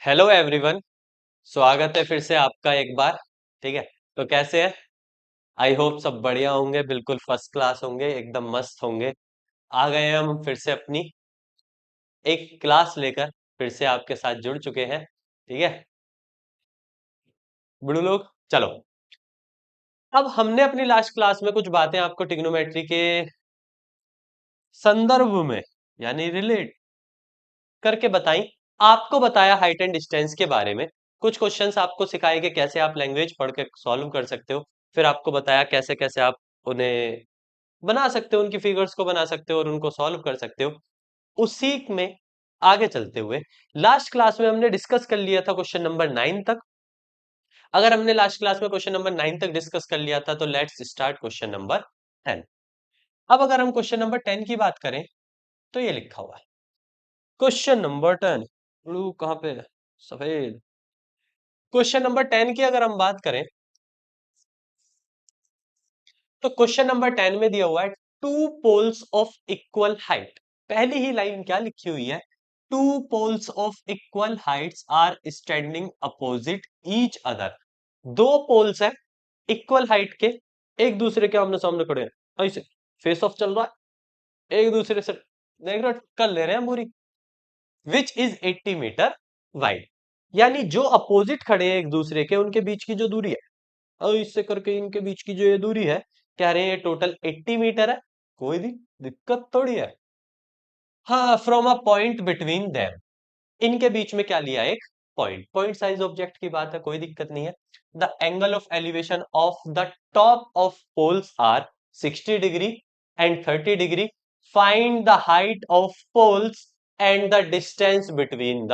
Hello everyone. स्वागत है फिर से आपका एक बार। ठीक है। तो कैसे हैं? आई होप सब बढ़िया होंगे, बिल्कुल फर्स्ट क्लास होंगे, एकदम मस्त होंगे। आ गए हैं हम फिर से अपनी एक क्लास लेकर, फिर से आपके साथ जुड़ चुके हैं। ठीक है बुढ़ू लोग, चलो। अब हमने अपनी लास्ट क्लास में कुछ बातें आपको ट्रिग्नोमेट्री के संदर्भ में यानी रिलेट करके बताई। आपको बताया हाइट एंड डिस्टेंस के बारे में। कुछ क्वेश्चंस आपको सिखाए कि कैसे आप लैंग्वेज पढ़ के सॉल्व कर सकते हो। फिर आपको बताया कैसे कैसे आप उन्हें बना सकते हो, उनकी फिगर्स को बना सकते हो और उनको सॉल्व कर सकते हो। उसी में आगे चलते हुए लास्ट क्लास में हमने डिस्कस कर लिया था क्वेश्चन नंबर 9 तक। अगर हमने लास्ट क्लास में क्वेश्चन नंबर 9 तक डिस्कस कर लिया था तो लेट्स स्टार्ट क्वेश्चन नंबर 10। अब अगर हम क्वेश्चन नंबर 10 की बात करें तो ये लिखा हुआ है क्वेश्चन नंबर 10। ब्लू कहाँ पे है? सफेद। क्वेश्चन नंबर 10 की अगर हम बात करें तो क्वेश्चन नंबर 10 में दिया हुआ है two poles of equal height. पहली ही लाइन क्या लिखी हुई है? Two poles of equal heights are standing opposite each other. दो पोल्स है इक्वल हाइट के, एक दूसरे के आमने सामने खड़े हैं, ऐसे फेस ऑफ चल रहा है, एक दूसरे से देख रहे कर ले रहे हैं पूरी। Which is 80 metre wide. यानी जो अपोजिट खड़े हैं एक दूसरे के, उनके बीच की जो दूरी है, और इससे करके इनके बीच की जो ये दूरी है, कह रहे हैं टोटल 80 मीटर है। कोई दिक्कत थोड़ी है। हाँ, from a point between them. इनके बीच में क्या लिया? एक पॉइंट। पॉइंट साइज ऑब्जेक्ट की बात है, कोई दिक्कत नहीं है। The angle of elevation of the top of poles are 60 degree and 30 degree. Find the height of poles and the distance between the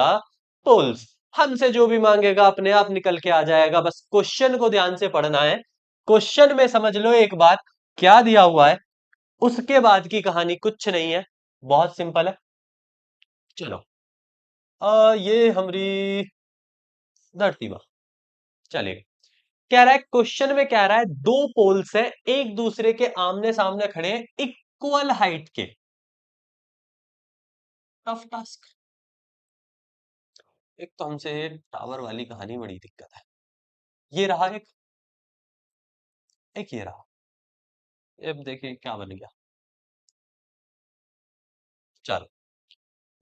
poles. हमसे जो भी मांगेगा अपने आप निकल के आ जाएगा, बस क्वेश्चन को ध्यान से पढ़ना है। क्वेश्चन में समझ लो एक बात क्या दिया हुआ है, उसके बाद की कहानी कुछ नहीं है, बहुत सिंपल है। चलो, ये हमारी धरती माँ। चलिए, कह रहा है क्वेश्चन में, कह रहा है दो पोल्स है एक दूसरे के आमने सामने खड़े हैं इक्वल हाइट के। Tough task. एक तो हमसे टावर वाली कहानी बड़ी दिक्कत है। ये रहा एक ये रहा। अब देखिए क्या बन गया। चलो,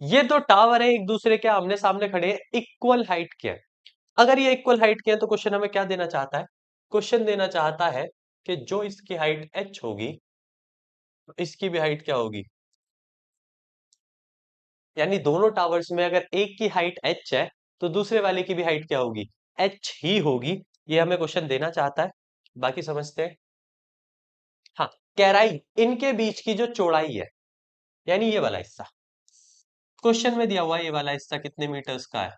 ये दो टावर है एक दूसरे के आमने सामने खड़े हैं, इक्वल हाइट के हैं। अगर ये इक्वल हाइट के हैं तो क्वेश्चन हमें क्या देना चाहता है? क्वेश्चन देना चाहता है कि जो इसकी हाइट h होगी तो इसकी भी हाइट क्या होगी। यानी दोनों टावर्स में अगर एक की हाइट h है तो दूसरे वाले की भी हाइट क्या होगी? h ही होगी। ये हमें क्वेश्चन देना चाहता है। बाकी समझते हैं। हाँ, कह रहा है इनके बीच की जो चौड़ाई है, यानी ये वाला हिस्सा, क्वेश्चन में दिया हुआ है ये वाला हिस्सा कितने मीटर्स का है?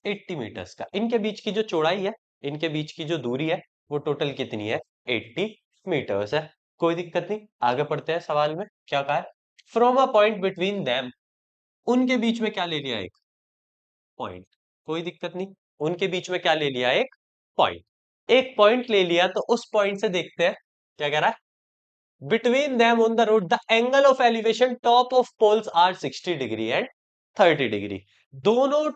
80 मीटर्स का। इनके बीच की जो चौड़ाई है, इनके बीच की जो दूरी है, वो टोटल कितनी है? 80 मीटर्स है। कोई दिक्कत नहीं, आगे पढ़ते हैं। सवाल में क्या कहा है? From a point between them. उनके बीच में क्या ले लिया? एक पॉइंट। कोई दिक्कत नहीं, उनके बीच में क्या ले लिया? एक पॉइंट। एक पॉइंट ले लिया तो उस पॉइंट से देखते हैं क्या कह रहा है। Between them on the road the angle of elevation top of poles are 60 degree and 30 degree. दोनों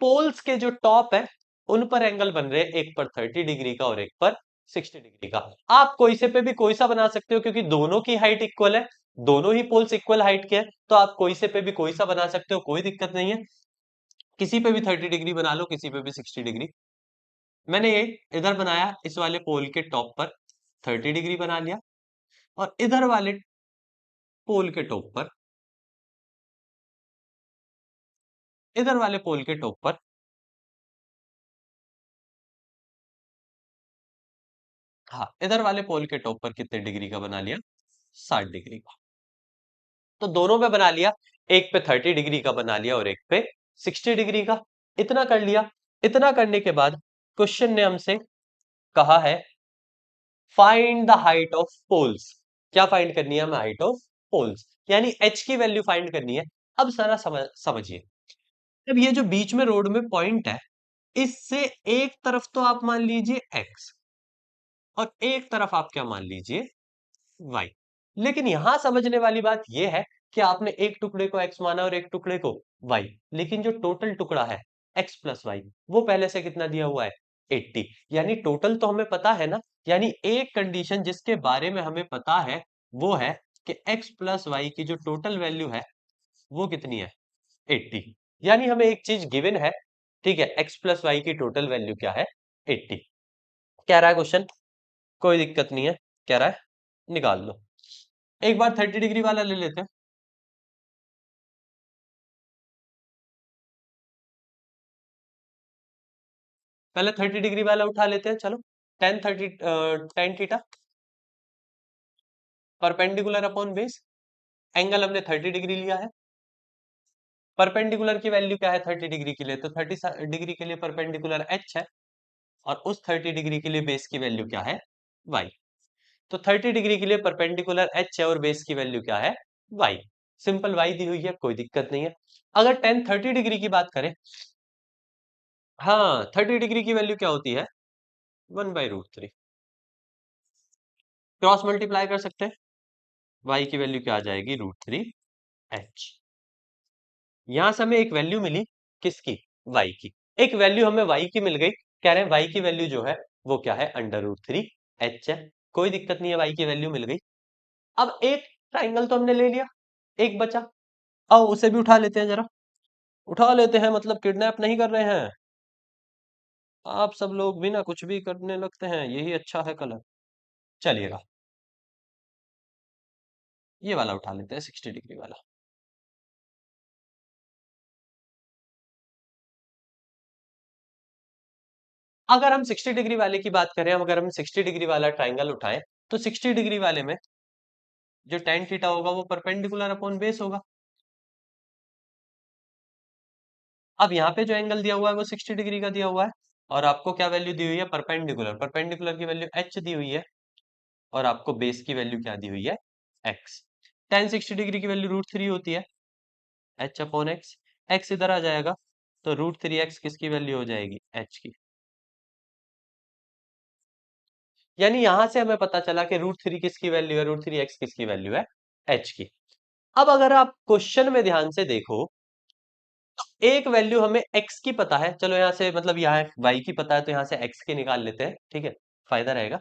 पोल्स के जो टॉप है उन पर एंगल बन रहे हैं, एक पर 30 डिग्री का और एक पर 60 डिग्री का। आप कोई से पे भी कोई सा बना सकते हो क्योंकि दोनों की हाइट इक्वल है, दोनों ही पोल्स इक्वल हाइट के हैं, तो आप कोई से पे भी कोई सा बना सकते हो, कोई दिक्कत नहीं है। किसी पे भी 30 डिग्री बना लो, किसी पे भी 60 डिग्री। मैंने ये इधर बनाया, इस वाले पोल के टॉप पर 30 डिग्री बना लिया, और इधर वाले पोल के टॉप पर, इधर वाले पोल के टॉप पर, हाँ इधर वाले पोल के टॉप पर कितने डिग्री का बना लिया? 60 डिग्री का। तो दोनों पे बना लिया, एक पे 30 डिग्री का बना लिया और एक पे 60 डिग्री का। इतना कर लिया। इतना करने के बाद क्वेश्चन ने हमसे कहा है find the height of poles. क्या फाइंड करनी है हमें? हाइट ऑफ पोल्स, यानी एच की वैल्यू फाइंड करनी है। अब सारा समझिए। अब ये जो बीच में रोड में पॉइंट है, इससे एक तरफ तो आप मान लीजिए x और एक तरफ आप क्या मान लीजिए y। लेकिन यहां समझने वाली बात यह है कि आपने एक टुकड़े को x माना और एक टुकड़े को y, लेकिन जो टोटल टुकड़ा है एक्स प्लस वाई, वो पहले से कितना दिया हुआ है 80। यानी टोटल तो हमें पता है ना, यानी एक कंडीशन जिसके बारे में हमें पता है वो है कि एक्स प्लस वाई की जो टोटल वैल्यू है वो कितनी है 80। यानी हमें एक चीज गिवन है, ठीक है, एक्स प्लस वाई की टोटल वैल्यू क्या है 80। क्या रहा है क्वेश्चन, कोई दिक्कत नहीं है, क्या रहा है निकाल लो। एक बार 30 डिग्री वाला ले लेते हैं। पहले 30 डिग्री वाला उठा लेते हैं, चलो। Tan theta perpendicular upon base, angle हमने 30 डिग्री लिया है। परपेंडिकुलर की वैल्यू क्या है 30 डिग्री के लिए, तो 30 डिग्री के लिए परपेंडिकुलर एच है, और उस 30 डिग्री के लिए बेस की वैल्यू क्या है वाई। तो 30 डिग्री के लिए परपेंडिकुलर एच है और बेस की वैल्यू क्या है वाई। सिंपल वाई दी हुई है, कोई दिक्कत नहीं है। अगर टेन 30 डिग्री की बात करें, हाँ 30 डिग्री की वैल्यू क्या होती है 1/√3। क्रॉस मल्टीप्लाई कर सकते हैं, वाई की वैल्यू क्या आ जाएगी √3h। यहां से हमें एक वैल्यू मिली किसकी, वाई की। एक वैल्यू हमें वाई की मिल गई, कह रहे हैं वाई की वैल्यू जो है वो क्या है √3h है। कोई दिक्कत नहीं है, वाई की वैल्यू मिल गई। अब एक ट्राइंगल तो हमने ले लिया, एक बचा। आओ उसे भी उठा लेते हैं जरा, उठा लेते हैं, मतलब किडनैप नहीं कर रहे हैं। आप सब लोग भी ना कुछ भी करने लगते हैं, यही अच्छा है कलर। चलिएगा, ये वाला उठा लेते हैं 60 डिग्री वाला। अगर हम 60 डिग्री वाले की बात करें, अगर हम 60 डिग्री वाला ट्राइंगल उठाएं, तो 60 डिग्री वाले में जो tan थीटा होगा वो परपेंडिकुलर अपॉन बेस होगा। अब यहाँ पे जो एंगल दिया हुआ है वो 60 डिग्री का दिया हुआ है, और आपको क्या वैल्यू दी हुई है परपेंडिकुलर, परपेंडिकुलर की वैल्यू h दी हुई है, और आपको बेस की वैल्यू क्या दी हुई है x। tan 60 डिग्री की वैल्यू √3 होती है, h अपॉन एक्स। x इधर आ जाएगा, तो √3x किसकी वैल्यू हो जाएगी h की। यानी यहां से हमें पता चला कि √3 किसकी वैल्यू है, √3x किसकी वैल्यू है h की। अब अगर आप क्वेश्चन में ध्यान से देखो, एक वैल्यू हमें x की पता है, चलो यहाँ से मतलब यहाँ y की पता है, तो यहाँ से x की निकाल लेते हैं, ठीक है, फायदा रहेगा।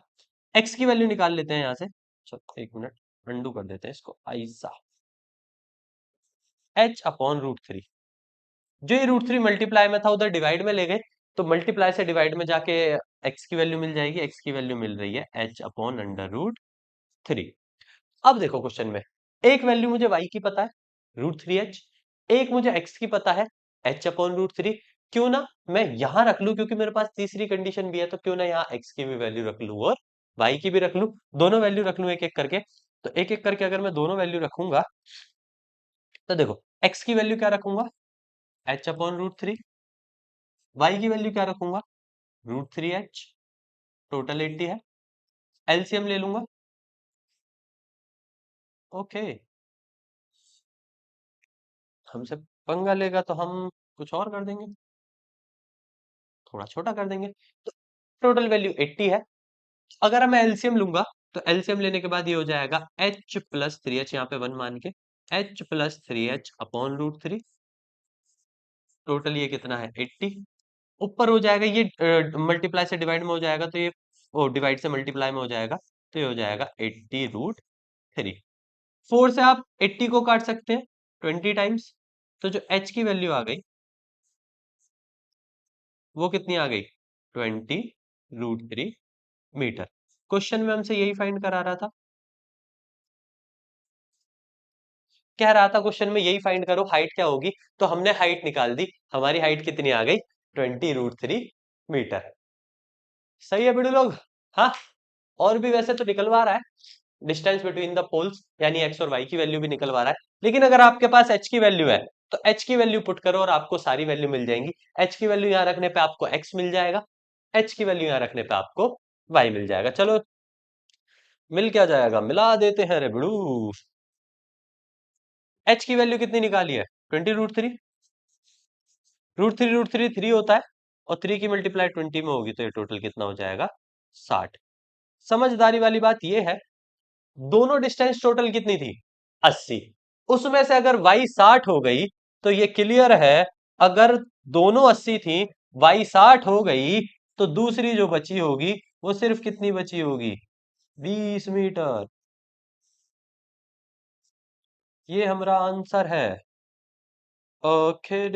x की वैल्यू निकाल लेते हैं यहाँ से, चलो एक मिनट अंडू कर देते हैं इसको, ऐसा h अपॉन √3। जो ये √3 मल्टीप्लाई में था उधर डिवाइड में ले गए, तो मल्टीप्लाई से डिवाइड में जाके x की वैल्यू मिल जाएगी, x की वैल्यू मिल रही है h अपॉन √3। अब देखो क्वेश्चन में, एक वैल्यू मुझे y की पता है √3h, एक मुझे x की पता है h अपॉन √3। क्यों ना मैं यहां रख लूं, क्योंकि मेरे पास तीसरी कंडीशन भी है, तो क्यों ना यहाँ x की भी वैल्यू रख लूं और y की भी रख लूं, दोनों वैल्यू रख लूं एक एक करके। तो एक एक करके अगर मैं दोनों वैल्यू रखूंगा, तो देखो x की वैल्यू क्या रखूंगा h अपॉन √3, y की वैल्यू क्या रखूंगा √3h, टोटल 80 है, एलसीएम ले लूंगा। ओके, हमसे पंगा लेगा तो हम कुछ और कर देंगे, थोड़ा छोटा कर देंगे। तो टोटल वैल्यू 80 है। अगर मैं एलसीएम लूंगा, तो एलसीएम लेने के बाद ये हो जाएगा h प्लस 3h, यहाँ पे 1 मान के h plus 3h upon √3। Total ये कितना है 80। ऊपर हो जाएगा ये मल्टीप्लाई से डिवाइड में हो जाएगा, तो ये ओ डिवाइड से मल्टीप्लाई में हो जाएगा, तो ये हो जाएगा 80√3। 4 से आप 80 को काट सकते हैं 20 टाइम्स, तो जो h की वैल्यू आ गई वो कितनी आ गई 20√3 मीटर। क्वेश्चन में हमसे यही फाइंड करा रहा था, कह रहा था क्वेश्चन में यही फाइंड करो हाइट क्या होगी, तो हमने हाइट निकाल दी, हमारी हाइट कितनी आ गई 20√3 मीटर। सही है बड़े लोग। हाँ, और भी वैसे तो निकलवा रहा है डिस्टेंस बिटवीन द पोल्स, यानी एक्स और वाई की वैल्यू भी निकलवा रहा है, लेकिन अगर आपके पास एच की वैल्यू है, तो एच की वैल्यू पुट करो और आपको सारी वैल्यू मिल जाएंगी। एच की वैल्यू यहाँ रखने पे आपको एक्स मिल जाएगा, एच की वैल्यू यहाँ रखने पे आपको वाई मिल जाएगा। चलो मिल क्या जाएगा, मिला देते हैं रे बड़ू। एच की वैल्यू कितनी निकाली है 20√3, √3 3 होता है, और 3 की मल्टीप्लाई 20 में होगी, तो ये टोटल कितना हो जाएगा 60। समझदारी वाली बात ये है, दोनों डिस्टेंस टोटल कितनी थी 80, उसमें से अगर y 60 हो गई, तो ये क्लियर है अगर दोनों 80 थी, y 60 हो गई, तो दूसरी जो बची होगी वो सिर्फ कितनी बची होगी? 20 मीटर। ये हमारा आंसर है। ओके,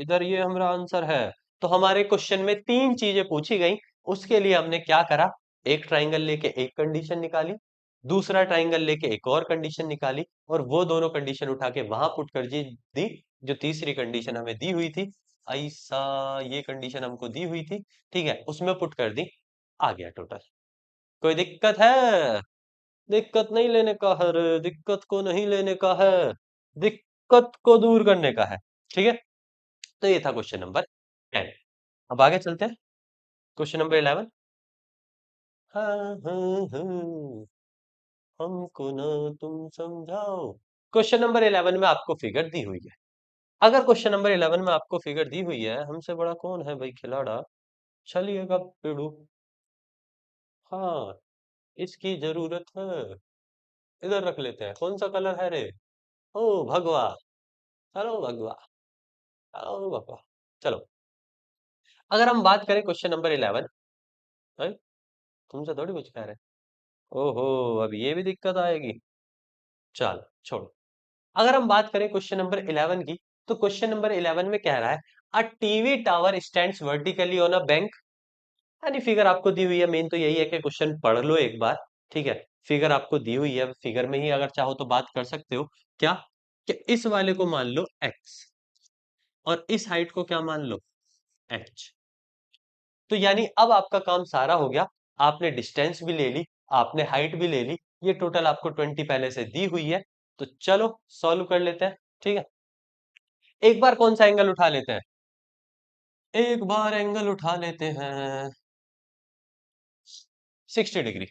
इधर ये हमारा आंसर है। तो हमारे क्वेश्चन में तीन चीजें पूछी गई। उसके लिए हमने क्या करा? एक ट्राइंगल लेके एक कंडीशन निकाली, दूसरा ट्राइंगल लेके एक और कंडीशन निकाली, और वो दोनों कंडीशन उठा के वहां पुट कर दी। जो तीसरी कंडीशन हमें दी हुई थी, ऐसा ये कंडीशन हमको दी हुई थी, ठीक है, उसमें पुट कर दी। आ गया टोटल। कोई दिक्कत है? दिक्कत नहीं लेने का है रे, दिक्कत को नहीं लेने का है, दिक्कत को दूर करने का है। ठीक है, तो ये था क्वेश्चन नंबर 10। अब आगे चलते हैं, क्वेश्चन नंबर 11। हाँ हाँ हाँ, हमको ना तुम समझाओ। क्वेश्चन नंबर 11 में आपको फिगर दी हुई है। अगर क्वेश्चन नंबर 11 में आपको फिगर दी हुई है, हमसे बड़ा कौन है भाई खिलाड़ा? चलिएगा पेड़ू। हाँ, इसकी जरूरत है। इधर रख लेते हैं। कौन सा कलर है रे? ओ भगवा। चलो भगवा, चलो भगवा। चलो, अगर हम बात करें क्वेश्चन नंबर 11, है, तुमसे थोड़ी कुछ कह रहे। ओहो, अब ये भी दिक्कत आएगी। चल छोड़ो। अगर हम बात करें क्वेश्चन नंबर 11 की, तो क्वेश्चन नंबर 11 में कह रहा है a TV tower stands vertically on a bank. यानी फिगर आपको दी हुई है, मेन तो यही है कि क्वेश्चन पढ़ लो एक बार। ठीक है, फिगर आपको दी हुई है, फिगर में ही अगर चाहो तो बात कर सकते हो। क्या? कि इस वाले को मान लो x, और इस हाइट को क्या मान लो? h। तो यानी अब आपका काम सारा हो गया। आपने डिस्टेंस भी ले ली, आपने हाइट भी ले ली, ये टोटल आपको 20 पहले से दी हुई है। तो चलो सॉल्व कर लेते हैं। ठीक है, एक बार कौन सा एंगल उठा लेते हैं? एक बार एंगल उठा लेते हैं 60 डिग्री।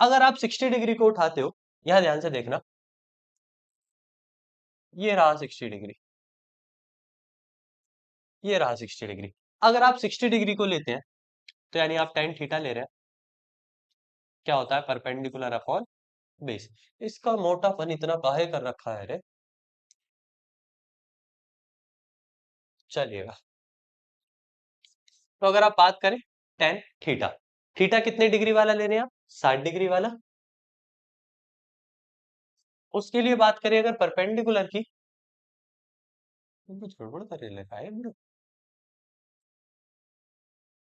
अगर आप 60 डिग्री को उठाते हो, यहां ध्यान से देखना, ये रहा 60 डिग्री, ये रहा 60 डिग्री। अगर आप 60 डिग्री को लेते हैं, तो यानी आप tan थीटा ले रहे हैं। क्या होता है? Perpendicular upon base. इसका मोटापन इतना काहे कर रखा है रे? चलिएगा, तो अगर आप बात करें tan थीटा, थीटा कितने डिग्री वाला ले रहे हैं आप? 60 डिग्री वाला। उसके लिए बात करें अगर परपेंडिकुलर की, तो कुछ गड़बड़ कर लिखा है bro।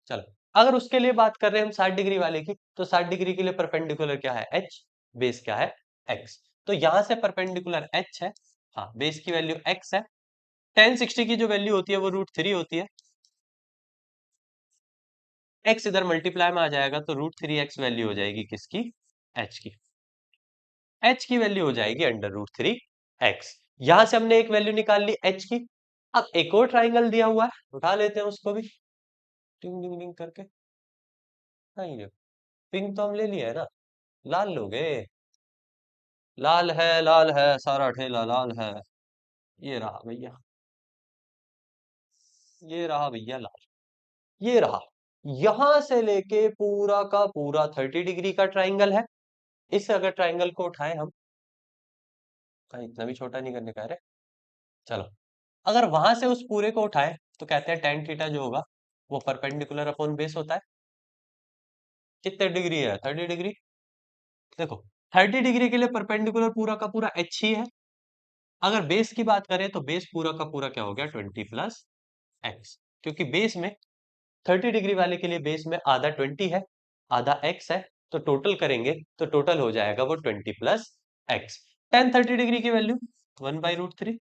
चलो, अगर उसके लिए बात कर रहे हैं हम 60 डिग्री वाले की, तो 60 डिग्री के लिए परपेंडिकुलर क्या है? h, बेस क्या है? x। तो यहां से परपेंडिकुलर h है, हाँ, बेस की वैल्यू x है। tan 60 की जो वैल्यू होती है वो √3 होती है। x इधर मल्टीप्लाई में आ जाएगा, तो √3x वैल्यू हो जाएगी किसकी? h की। h की वैल्यू हो जाएगी √3x। यहां से हमने एक वैल्यू निकाल ली h की। अब एक और ट्राइंगल दिया हुआ है, उठा लेते हैं उसको भी, टिंग टिंग टिंग करके। हाँ, ये पिंक तो हम ले लिया है ना, लाल लोगे? लाल है, सारा ठेला लाल है। ये रहा भैया, ये रहा भैया लाल, ये रहा। यहां से लेके पूरा का पूरा 30 डिग्री का ट्राइंगल है। इस अगर ट्राइंगल को उठाएं हम, कहीं इतना भी छोटा नहीं करने का है रे। चलो, अगर वहां से उस पूरे को उठाएं, तो कहते हैं tan थीटा जो होगा वो परपेंडिकुलर अपॉन बेस होता है। कितने डिग्री है? 30 डिग्री। देखो, 30 डिग्री के लिए परपेंडिकुलर पूरा का पूरा h ही है। अगर बेस की बात करें, तो बेस पूरा का पूरा क्या हो गया? 20 प्लस एक्स। क्योंकि बेस में 30 डिग्री वाले के लिए बेस में आधा 20 है, आधा x है, तो टोटल करेंगे तो टोटल हो जाएगा वो 20 प्लस एक्स। टेन 30 डिग्री की value 1/√3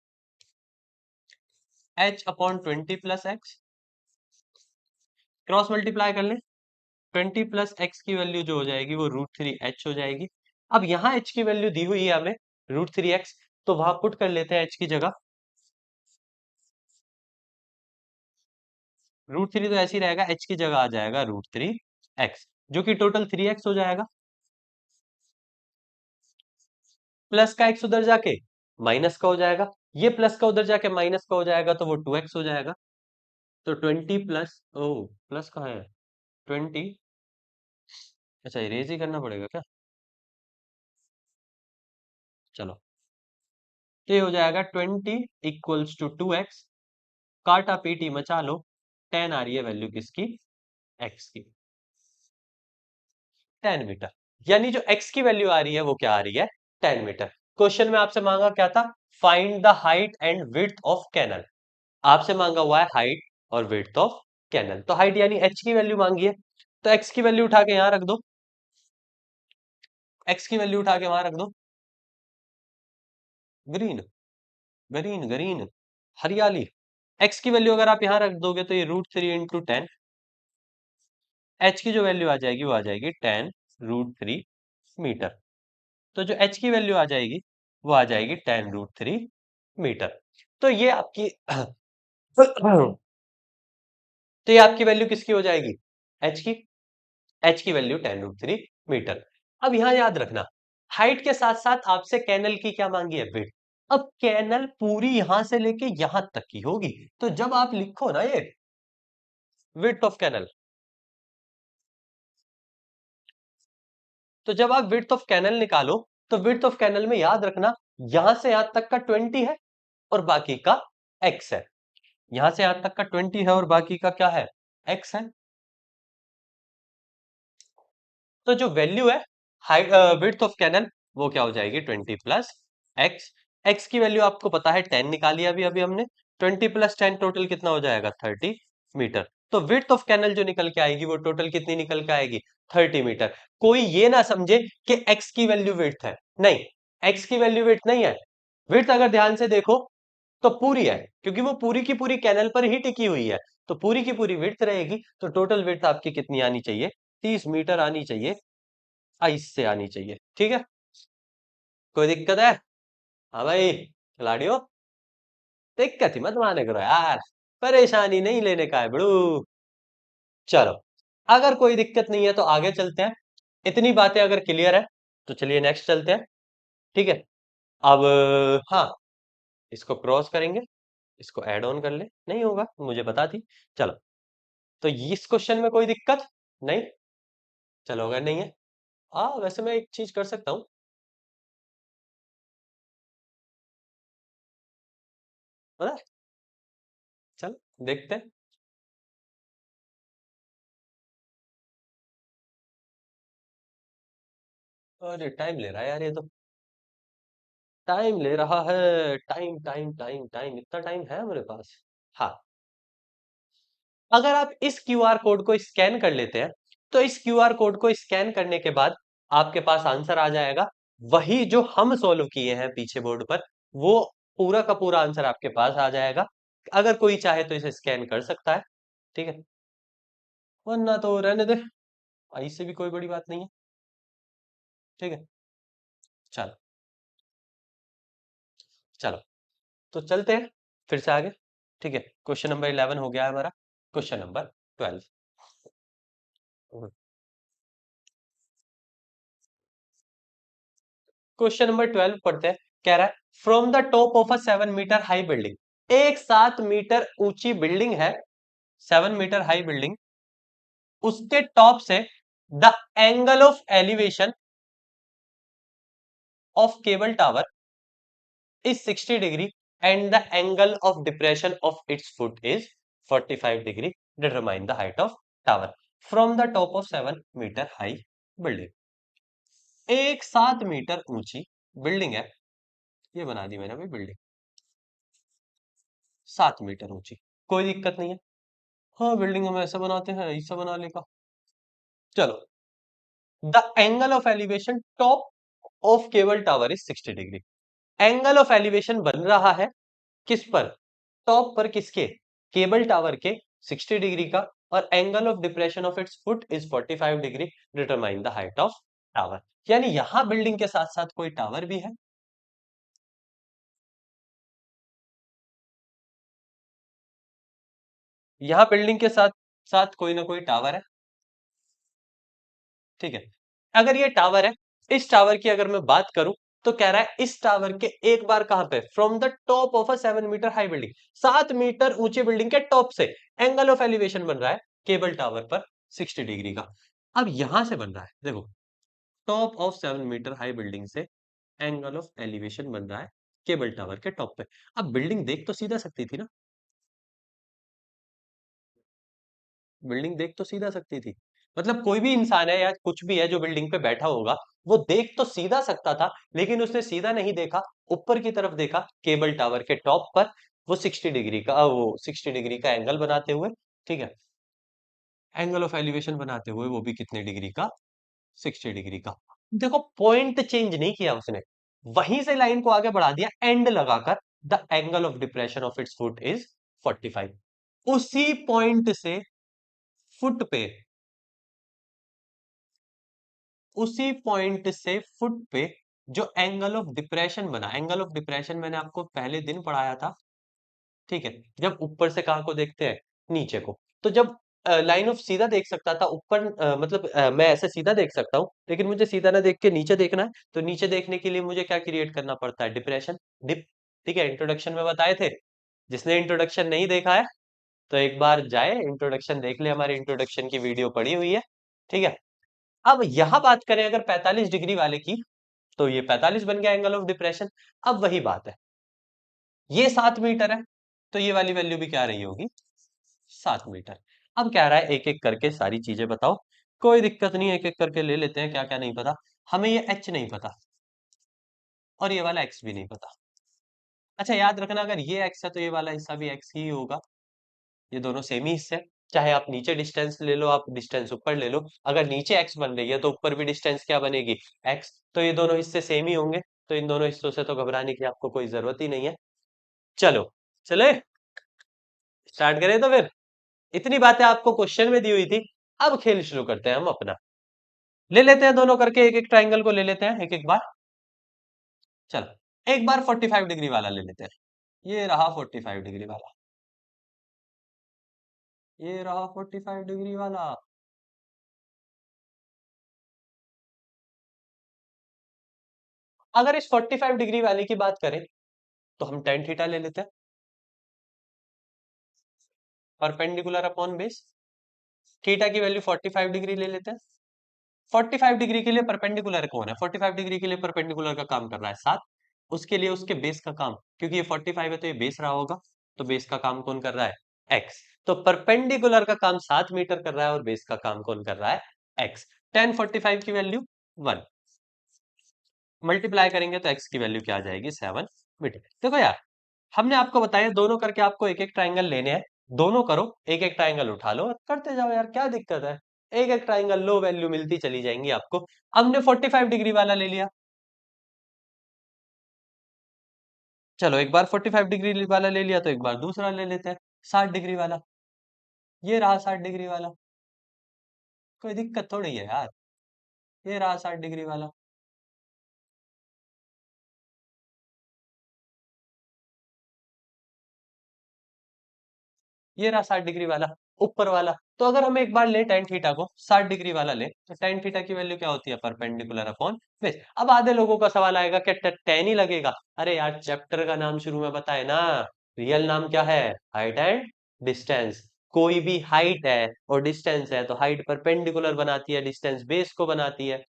h upon 20 plus x. Cross multiply कर ले, 20 प्लस एक्स की वैल्यू जो हो जाएगी वो √3h हो जाएगी। अब यहाँ h की वैल्यू दी हुई है हमें √3x, तो वहां पुट कर लेते हैं h की जगह। √3 तो ऐसे ही रहेगा, h की जगह आ जाएगा √3x, जो कि टोटल 3x हो जाएगा। प्लस का x उधर जाके माइनस का हो जाएगा, ये प्लस का उधर जाके माइनस का हो जाएगा, तो वो 2x हो जाएगा। तो 20 प्लस, ओ प्लस कहाँ है? 20, अच्छा इरेज ही करना पड़ेगा क्या? चलो, ये हो जाएगा 20 इक्वल्स टू 2x। काटा पीटी मचा लो, 10 आ रही है वैल्यू किसकी, एक्स की, 10 मीटर। यानी जो एक्स की वैल्यू आ रही है वो क्या आ रही है, 10 मीटर। क्वेश्चन में आपसे मांगा क्या था, find the height and width of canal. आपसे मांगा हुआ है हाइट और विड्थ ऑफ कैनल। तो हाइट यानी एच की वैल्यू मांगी है, तो एक्स की वैल्यू उठा के यहां रख दो, एक्स की वैल्यू उठा के वहां रख दो, ग्रीन, ग्रीन ग्रीन, हरियाली। एक्स की वैल्यू अगर आप यहां रख दोगे तो ये √3 × 10, एच की जो वैल्यू आ जाएगी वो आ जाएगी 10√3 मीटर। तो जो एच की वैल्यू आ जाएगी वो आ जाएगी 10√3 मीटर। तो ये आपकी तो ये आपकी वैल्यू किसकी हो जाएगी, एच की, एच की वैल्यू 10√3 मीटर। अब यहां याद रखना, हाइट के साथ साथ आपसे कैनल की क्या मांगी है, विड्थ। अब कैनल पूरी यहां से लेके यहां तक की होगी, तो जब आप लिखो ना ये विड्थ ऑफ कैनल, तो जब आप विड्थ ऑफ कैनल निकालो, तो विड्थ ऑफ कैनल में याद रखना यहां से यहां तक का 20 है और बाकी का एक्स है। यहां से यहां तक का 20 है और बाकी का क्या है, एक्स है। तो जो वैल्यू है हाइट विड्थ ऑफ कैनल वो क्या हो जाएगी, 20 प्लस एक्स। एक्स की वैल्यू आपको पता है 10 निकाली अभी अभी हमने, 20 प्लस 10 टोटल कितना हो जाएगा, 30 मीटर। तो विड्थ ऑफ कैनल जो निकल के आएगी वो टोटल कितनी निकल के आएगी, 30 मीटर। कोई ये ना समझे कि एक्स की वैल्यू विड्थ है, नहीं, एक्स की वैल्यू विड्थ नहीं है। विड्थ अगर ध्यान से देखो तो पूरी है, क्योंकि वो पूरी की पूरी कैनल पर ही टिकी हुई है, तो पूरी की पूरी विड्थ रहेगी, तो टोटल विड्थ आपकी कितनी आनी चाहिए, 30 मीटर आनी चाहिए, आइस से आनी चाहिए। ठीक है, कोई दिक्कत है, हाँ भाई खिलाड़ियों, दिक्कत ही मत माने करो यार, परेशानी नहीं लेने का है बड़ू। चलो, अगर कोई दिक्कत नहीं है तो आगे चलते हैं। इतनी बातें अगर क्लियर है तो चलिए नेक्स्ट चलते हैं। ठीक है, अब हाँ, इसको क्रॉस करेंगे, इसको ऐड ऑन कर ले, नहीं होगा मुझे बता थी। चलो, तो इस क्वेश्चन में कोई दिक्कत नहीं, चलो अगर नहीं है, वैसे मैं एक चीज कर सकता हूँ, है ना, चल देखते हैं। अरे टाइम ले रहा है यार ये तो, टाइम ले रहा है, टाइम टाइम टाइम टाइम, इतना टाइम है मेरे पास। हाँ, अगर आप इस क्यूआर कोड को स्कैन कर लेते हैं, तो इस क्यूआर कोड को स्कैन करने के बाद आपके पास आंसर आ जाएगा, वही जो हम सॉल्व किए हैं पीछे बोर्ड पर, वो पूरा का पूरा आंसर आपके पास आ जाएगा। अगर कोई चाहे तो इसे स्कैन कर सकता है, ठीक है, वरना तो रहने दे, इससे भी कोई बड़ी बात नहीं है। ठीक है, चलो, चलो, तो चलते हैं फिर से आगे। ठीक है, क्वेश्चन नंबर 11 हो गया है हमारा, क्वेश्चन नंबर 12। क्वेश्चन नंबर 12 पढ़ते हैं। कह रहा है, from the top of a 7 metre high building, एक 7 मीटर ऊंची बिल्डिंग है, 7 मीटर हाई बिल्डिंग, उसके टॉप से the angle of elevation of cable tower is 60 degree and the angle of depression of its foot is 45 degree. Determine the height of tower from the top of 7 metre high building. एक 7 metre ऊंची building है, ये बना दी मैंने भाई building, 7 metre ऊंची, कोई दिक्कत नहीं है। हाँ, बिल्डिंग हम ऐसा बनाते हैं, ऐसा बना लेगा। चलो, the angle of elevation top of cable tower is 60 degree. Angle of elevation बन रहा है किस पर, टॉप पर किसके, केबल टावर के, 60 डिग्री का, और angle of depression of its foot is 45 degree. Determine the height of tower. यानी यहां बिल्डिंग के साथ साथ कोई टावर भी है, यहां बिल्डिंग के साथ साथ कोई ना कोई टावर है। ठीक है, अगर ये टावर है, इस टावर की अगर मैं बात करूं, तो कह रहा है इस टावर के एक बार कहां पे, from the top of a 7 metre high building, 7 metre ऊंची बिल्डिंग के टॉप से एंगल ऑफ एलिवेशन बन रहा है केबल टावर पर 60 डिग्री का। अब यहां से बन रहा है, देखो, top of 7 metre high building से एंगल ऑफ एलिवेशन बन रहा है केबल टावर के टॉप पे। अब बिल्डिंग देख तो सीधा सकती थी ना, बिल्डिंग देख तो सीधा सकती थी। मतलब कोई भी इंसान है या कुछ भी है जो बिल्डिंग पे बैठा होगा, वो देख तो सीधा सकता था, लेकिन उसने सीधा नहीं देखा, ऊपर की तरफ देखा, केबल टावर के टॉप पर। वो 60 डिग्री का, वो 60 डिग्री का एंगल बनाते हुए, ठीक है, एंगल ऑफ एलिवेशन बनाते हुए, वो भी कितने डिग्री का, 60 डिग्री का। देखो पॉइंट चेंज नहीं किया उसने, वहीं से लाइन को आगे बढ़ा दिया एंड लगाकर, the angle of depression of its foot is 45। उसी पॉइंट से फुट पे, उसी पॉइंट से फुट पे जो एंगल ऑफ डिप्रेशन बना, एंगल ऑफ डिप्रेशन मैंने आपको पहले दिन पढ़ाया था, ठीक है, जब ऊपर से कहाँ को देखते हैं, नीचे को। तो जब लाइन ऑफ सीधा देख सकता था ऊपर, मतलब मैं ऐसे सीधा देख सकता हूँ, लेकिन मुझे सीधा ना देख के नीचे देखना है, तो नीचे देखने के लिए मुझे क्या क्रिएट करना पड़ता है, डिप्रेशन, डिप। ठीक है, इंट्रोडक्शन में बताए थे। जिसने इंट्रोडक्शन नहीं देखा है, तो एक बार जाए इंट्रोडक्शन देख ले, हमारी इंट्रोडक्शन की वीडियो पड़ी हुई है, ठीक है। अब यहां बात करें अगर 45 डिग्री वाले की, तो ये 45 बन गया एंगल ऑफ डिप्रेशन। अब वही बात है, ये 7 मीटर है, तो ये वाली वैल्यू भी क्या रही होगी, 7 मीटर। अब क्या रहा है, एक एक करके सारी चीजें बताओ, कोई दिक्कत नहीं, एक एक करके ले लेते हैं, क्या क्या नहीं पता। हमें ये एच नहीं पता, और ये वाला एक्स भी नहीं पता। अच्छा याद रखना, अगर ये एक्स है तो ये वाला हिस्सा भी एक्स ही होगा, ये दोनों सेम ही हिस्से हैं। चाहे आप नीचे डिस्टेंस ले लो, आप डिस्टेंस ऊपर ले लो, अगर नीचे एक्स बन रही है तो ऊपर भी डिस्टेंस क्या बनेगी, एक्स। तो ये दोनों हिस्से सेम ही होंगे, तो इन दोनों हिस्सों से तो घबराने की आपको कोई जरूरत ही नहीं है। चलो, चले स्टार्ट करें तो फिर। इतनी बातें आपको क्वेश्चन में दी हुई थी, अब खेल शुरू करते हैं हम अपना। ले लेते हैं दोनों करके, एक एक ट्राइंगल को ले लेते हैं एक एक बार। चलो एक बार 45 डिग्री वाला ले लेते हैं। ये रहा 45 डिग्री वाला, ये रहा 45 डिग्री वाला। अगर इस 45 डिग्री वाले की बात करें, तो हम टेन थीटा ले लेते हैं, परपेंडिकुलर अपॉन बेस। थीटा की वैल्यू 45 डिग्री ले लेते हैं। 45 डिग्री के लिए परपेंडिकुलर कौन है, 45 डिग्री के लिए परपेंडिकुलर का काम कर रहा है 7, उसके लिए उसके बेस का काम, क्योंकि ये 45 है तो ये बेस रहा होगा, तो बेस का काम कौन कर रहा है, एक्स। तो परपेंडिकुलर का काम 7 मीटर कर रहा है, और बेस का काम कौन कर रहा है, एक्स। टेन 45 की वैल्यू 1, मल्टीप्लाई करेंगे तो एक्स की वैल्यू क्या आ जाएगी, 7 मीटर। देखो यार, हमने आपको बताया दोनों करके आपको एक एक ट्राइंगल लेने हैं, दोनों करो, एक एक ट्राइंगल उठा लो, करते जाओ यार, क्या दिक्कत है। एक एक ट्राइंगल लो वैल्यू मिलती चली जाएंगी आपको। हमने 45 डिग्री वाला ले लिया, चलो एक बार 45 डिग्री वाला ले लिया, तो एक बार दूसरा ले लेते हैं, 60 डिग्री वाला। ये रहा 60 डिग्री वाला, कोई दिक्कत थोड़ी है यार, ये रहा 60 डिग्री वाला। ये रहा 60 डिग्री वाला, ऊपर वाला। तो अगर हम एक बार ले टेन थीटा को, 60 डिग्री वाला ले, तो टेन थीटा की वैल्यू क्या होती है, परपेंडिकुलर अपॉन बेस। अब आधे लोगों का सवाल आएगा कि टेन ही लगेगा। अरे यार, चैप्टर का नाम शुरू में बताए ना, रियल नाम क्या है, हाइट एंड डिस्टेंस। कोई भी हाइट है और डिस्टेंस है, तो हाइट परपेंडिकुलर बनाती है, डिस्टेंस बेस को बनाती है।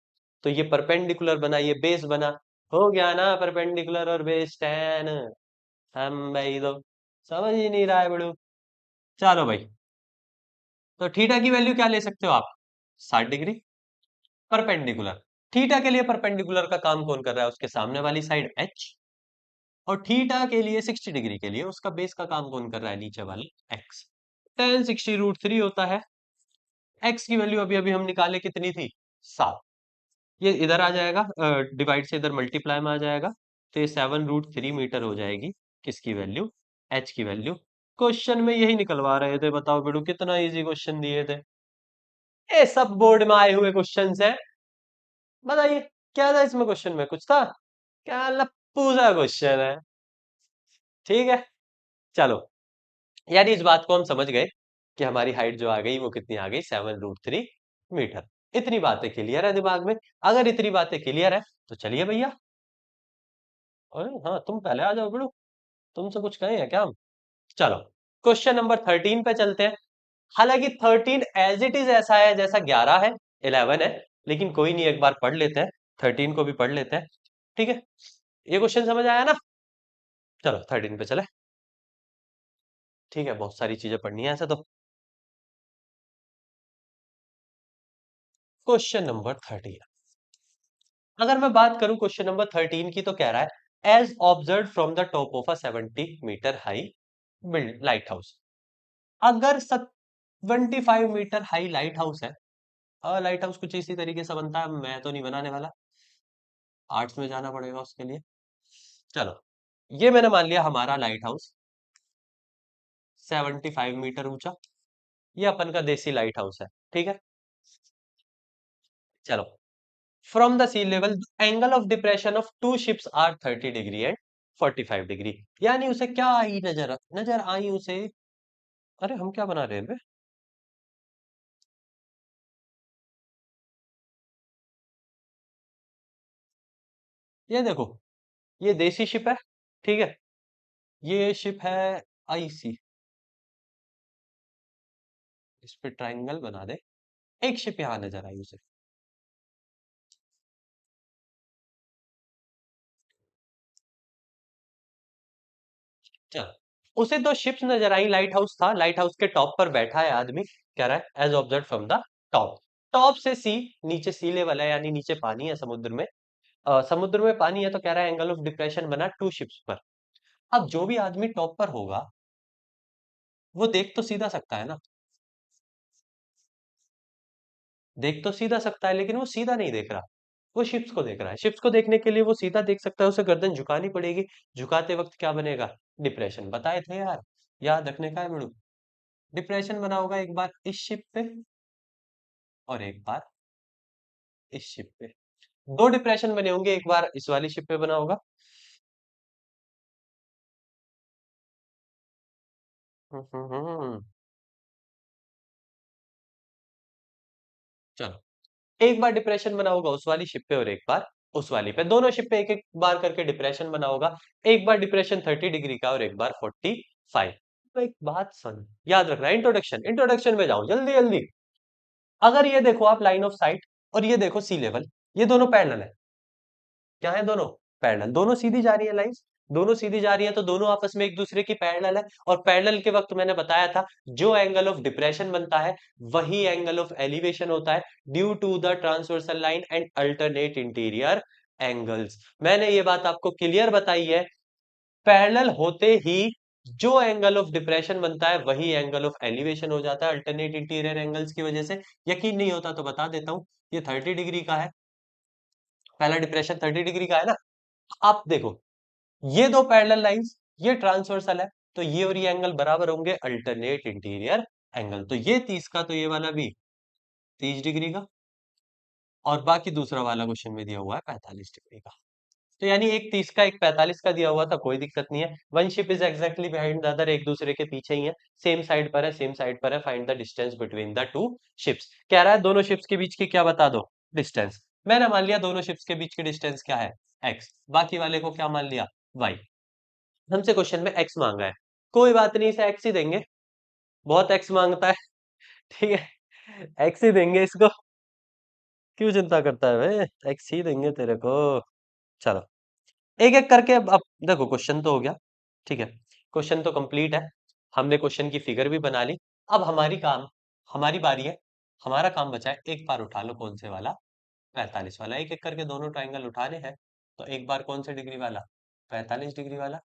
तो ये परपेंडिकुलर बना, ये बेस बना, हो गया ना परपेंडिकुलर और बेस टेन। हम भाई तो समझ ही नहीं रहा है बड़ू। चलो भाई, तो थीटा की वैल्यू क्या ले सकते हो आप, 60 डिग्री, परपेंडिकुलर। थीटा के लिए परपेंडिकुलर का काम कौन कर रहा है, उसके सामने वाली साइड एच। और थीटा के लिए 60 डिग्री के लिए उसका बेस का काम कौन कर रहा है, नीचे वाले एक्स। टेन 60√3 होता है। एक्स की वैल्यू अभी अभी हम निकाले, कितनी थी, 7। ये इधर आ जाएगा, डिवाइड से इधर मल्टीप्लाई में आ जाएगा, तो ये 7√3 मीटर हो जाएगी, किसकी वैल्यू, एच की वैल्यू। क्वेश्चन में यही निकलवा रहे थे, बताओ बेड़ू, कितना इजी क्वेश्चन दिए थे। ये सब बोर्ड में आए हुए क्वेश्चंस हैं। बताइए, क्या था इसमें, क्वेश्चन में कुछ था, क्या लप्पू सा क्वेश्चन है। ठीक है, चलो, यानी इस बात को हम समझ गए कि हमारी हाइट जो आ गई वो कितनी आ गई, 7√3 मीटर। इतनी बातें क्लियर है दिमाग में। अगर इतनी बातें क्लियर है, तो चलिए भैया, अरे हाँ, तुम पहले आ जाओ बिड़ू, तुमसे कुछ कहें हैं क्या हम। चलो, क्वेश्चन नंबर 13 पे चलते हैं। हालांकि 13 एज इट इज ऐसा है जैसा 11 है, 11 है, लेकिन कोई नहीं, एक बार पढ़ लेते हैं, 13 को भी पढ़ लेते हैं। ठीक है, ये क्वेश्चन समझ आया ना। चलो 13 पे चले। ठीक है, बहुत सारी चीजें पढ़नी है ऐसे तो। Question number 13। अगर मैं बात करूं क्वेश्चन नंबर 13 की, तो कह रहा है as observed from the top of a 70 metre high build lighthouse. अगर 75 मीटर हाई लाइट हाउस है, लाइट हाउस कुछ इसी तरीके से बनता है, मैं तो नहीं बनाने वाला, आर्ट्स में जाना पड़ेगा उसके लिए। चलो, ये मैंने मान लिया हमारा लाइट हाउस 75 मीटर ऊंचा, ये अपन का देसी लाइट हाउस है, ठीक है। चलो, from the sea level angle of depression of two ships are 30 degree and 45 degree. यानी उसे क्या आई, नजर नजर आई उसे, अरे हम क्या बना रहे हैं बे? ये देखो, ये देसी शिप है, ठीक है। ये शिप है आईसी, इस पे ट्राइंगल बना दे। एक शिप यहाँ नजर आई उसे। चल, उसे दो शिप्स नजर आई, लाइट हाउस था, लाइट हाउस के टॉप पर बैठा है आदमी, कह रहा है as observed from the top. Top से सी, नीचे सी लेवल है, यानी नीचे पानी है समुद्र में। समुद्र में पानी है, तो कह रहा है एंगल ऑफ डिप्रेशन बना टू शिप्स पर। अब जो भी आदमी टॉप पर होगा, वो देख तो सीधा सकता है ना, देख तो सीधा सकता है, लेकिन वो सीधा नहीं देख रहा, वो शिप्स को देख रहा है। शिप्स को देखने के लिए वो सीधा देख सकता है, उसे गर्दन झुकानी पड़ेगी। झुकाते वक्त क्या बनेगा? डिप्रेशन। बताए थे यार, याद रखने का है मेनू। डिप्रेशन बना होगा एक बार इस शिप पे, और एक बार इस शिप पे। दो डिप्रेशन बने होंगे, एक बार इस वाली शिप पे बना होगा। हम्म। चलो, एक बार डिप्रेशन बना होगा उस वाली शिप पे, और एक बार उस वाली पे, दोनों शिप पे एक एक बार करके डिप्रेशन बना होगा। एक बार डिप्रेशन 30 डिग्री का, और एक बार 45। तो एक बात सुन, याद रखना, इंट्रोडक्शन इंट्रोडक्शन में जाओ जल्दी जल्दी। अगर ये देखो आप लाइन ऑफ साइट, और ये देखो सी लेवल, ये दोनों पैरेलल है। क्या है दोनों? पैरेलल, दोनों सीधी जा रही है लाइंस, दोनों सीधी जा रही है, तो दोनों आपस में एक दूसरे की पैरेलल है। और पैरेलल के वक्त मैंने बताया था, जो एंगल ऑफ डिप्रेशन बनता है वही एंगल ऑफ एलिवेशन होता है, due to the transversal line and alternate interior angles. मैंने ये बात आपको क्लियर बताई है, पैरेलल होते ही जो एंगल ऑफ डिप्रेशन बनता है वही एंगल ऑफ एलिवेशन हो जाता है, अल्टरनेट इंटीरियर एंगल्स की वजह से। यकीन नहीं होता तो बता देता हूं, ये 30 डिग्री का है, पहला डिप्रेशन 30 डिग्री का है ना। आप देखो, ये दो पैरेलल लाइंस, ये ट्रांसवर्सल है, तो ये और ये एंगल बराबर होंगे, अल्टरनेट इंटीरियर एंगल। तो ये 30 का, तो ये वाला भी 30 डिग्री का, और बाकी दूसरा वाला क्वेश्चन में दिया हुआ है 45 डिग्री का। तो यानी एक 30 का, एक 45 का दिया हुआ था, कोई दिक्कत नहीं है। One ship is exactly behind the other, एक दूसरे के पीछे ही है, सेम साइड पर है, सेम साइड पर है। Find the distance between the two ships. कह रहा है दोनों शिप्स के बीच की क्या बता दो, डिस्टेंस। मैंने मान लिया दोनों शिप्स के बीच की डिस्टेंस क्या है, एक्स। बाकी वाले को क्या मान लिया, वाई। हमसे क्वेश्चन में एक्स मांगा है, कोई बात नहीं, इसे एक्स ही देंगे, बहुत एक्स मांगता है, ठीक है, एक्स ही देंगे इसको। क्यों चिंता करता है भाई, एक्स ही देंगे तेरे को। चलो, एक एक करके अब देखो, क्वेश्चन तो हो गया, ठीक है, क्वेश्चन तो कंप्लीट है, हमने क्वेश्चन की फिगर भी बना ली। अब हमारी बारी है, हमारा काम बचा है, एक बार उठा लो कौन से वाला, 45 वाला। एक एक करके दोनों ट्राइंगल उठाने हैं, तो एक बार कौन से डिग्री वाला, 45 डिग्री वाला।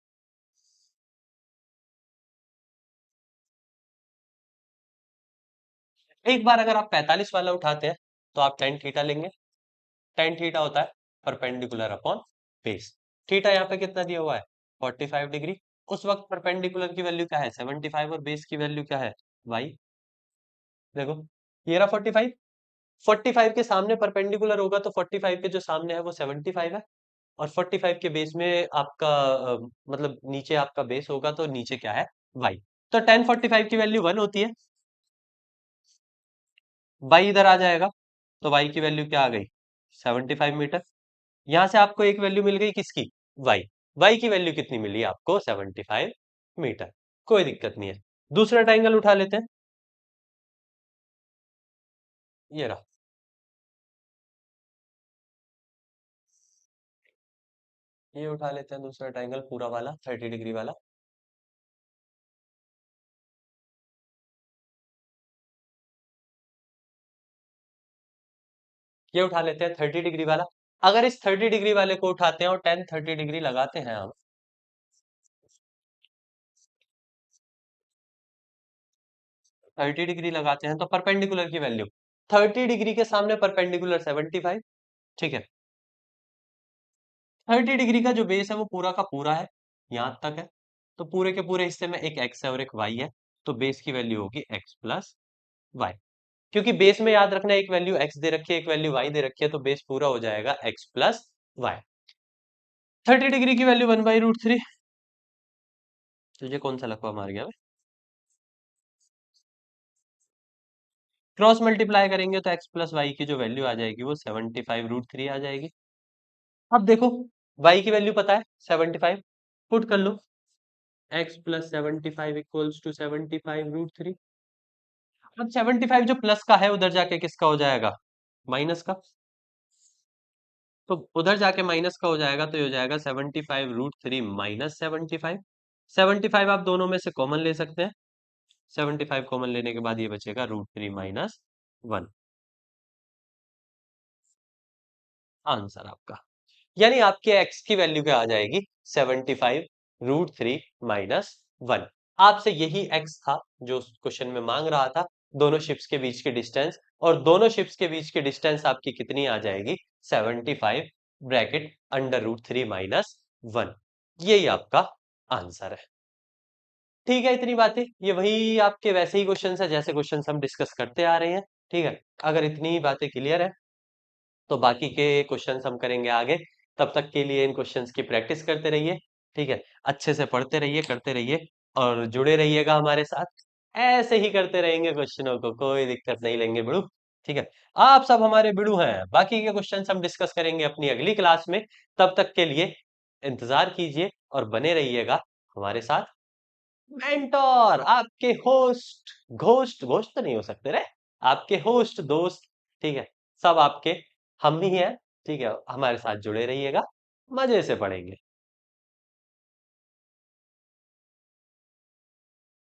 एक बार अगर आप 45 वाला उठाते हैं, तो आप टेन थीटा लेंगे। टेन थीटा होता है परपेंडिकुलर अपॉन बेस। थीटा यहाँ पे कितना दिया हुआ है, 45 डिग्री। उस वक्त परपेंडिकुलर की वैल्यू क्या है, 75, और बेस की वैल्यू क्या है, वाई। देखो, ये रहा 45, 45 के सामने परपेंडिकुलर होगा, तो 45 के जो सामने है वो 75 है, और 45 के बेस में आपका मतलब नीचे आपका बेस होगा, तो नीचे क्या है, वाई। तो टेन 45 की वैल्यू 1 होती है, वाई इधर आ जाएगा, तो वाई की वैल्यू क्या आ गई, 75 मीटर। यहां से आपको एक वैल्यू मिल गई किसकी, वाई। वाई की वैल्यू कितनी मिली आपको, 75 मीटर। कोई दिक्कत नहीं है, दूसरा ट्राइंगल उठा लेते हैं, ये रहा। ये उठा लेते हैं दूसरा ट्राइंगल, पूरा वाला 30 डिग्री वाला। ये उठा लेते हैं 30 डिग्री वाला। अगर इस 30 डिग्री वाले को उठाते हैं और टेन 30 डिग्री लगाते हैं हम, 30 डिग्री लगाते हैं तो परपेंडिकुलर की वैल्यू 30 डिग्री के सामने परपेंडिकुलर 75। ठीक है, 30 डिग्री का जो बेस है वो पूरा का पूरा है, यहां तक है। तो पूरे के पूरे हिस्से में एक एक्स है और एक वाई है, तो बेस की वैल्यू होगी एक्स प्लस वाई। क्योंकि बेस में याद रखना एक वैल्यू एक्स दे रखी है एक वैल्यू वाई दे रखी है, तो बेस पूरा हो जाएगा एक्स प्लस वाई। 30 डिग्री की वैल्यू 1/√3। तुझे कौन सा लकवा मार गया? क्रॉस मल्टीप्लाई करेंगे तो एक्स प्लस वाई की जो वैल्यू आ जाएगी वो 75√3 आ जाएगी। अब देखो, वाई की वैल्यू पता है 75, पुट कर लो, एक्स प्लस 75 इक्वल्स टू 75√3। अब 75 जो प्लस का है उधर जाके किसका हो जाएगा? माइनस का। तो उधर जाके माइनस का हो जाएगा, तो ये हो जाएगा 75√3 माइनस 75। 75 आप दोनों में से कॉमन ले सकते हैं, 75 कॉमन लेने के बाद ये बचेगा √3 माइनस 1। आंसर आपका, यानी आपके x की वैल्यू क्या आ जाएगी? 75√3 माइनस 1। आपसे यही x था जो क्वेश्चन में मांग रहा था, दोनों शिप्स के बीच की डिस्टेंस, और दोनों शिप्स के बीच की डिस्टेंस आपकी कितनी आ जाएगी? 75 ब्रैकेट √3 माइनस 1। यही आपका आंसर है। ठीक है, इतनी बातें, ये वही आपके वैसे ही क्वेश्चन है जैसे क्वेश्चन हम डिस्कस करते आ रहे हैं। ठीक है, अगर इतनी बातें क्लियर है तो बाकी के क्वेश्चंस हम करेंगे आगे। तब तक के लिए इन क्वेश्चंस की प्रैक्टिस करते रहिए। ठीक है, अच्छे से पढ़ते रहिए, करते रहिए, और जुड़े रहिएगा हमारे साथ। ऐसे ही करते रहेंगे क्वेश्चनों को, कोई दिक्कत नहीं लेंगे बिड़ू। ठीक है, आप सब हमारे बिड़ू हैं। बाकी के क्वेश्चंस हम डिस्कस करेंगे अपनी अगली क्लास में। तब तक के लिए इंतजार कीजिए और बने रहिएगा हमारे साथ। मेंटोर, आपके होस्ट, घोस्ट घोस्ट तो नहीं हो सकते रे, आपके होस्ट दोस्त, ठीक है, सब आपके हम ही हैं। ठीक है, हमारे साथ जुड़े रहिएगा, मजे से पढ़ेंगे।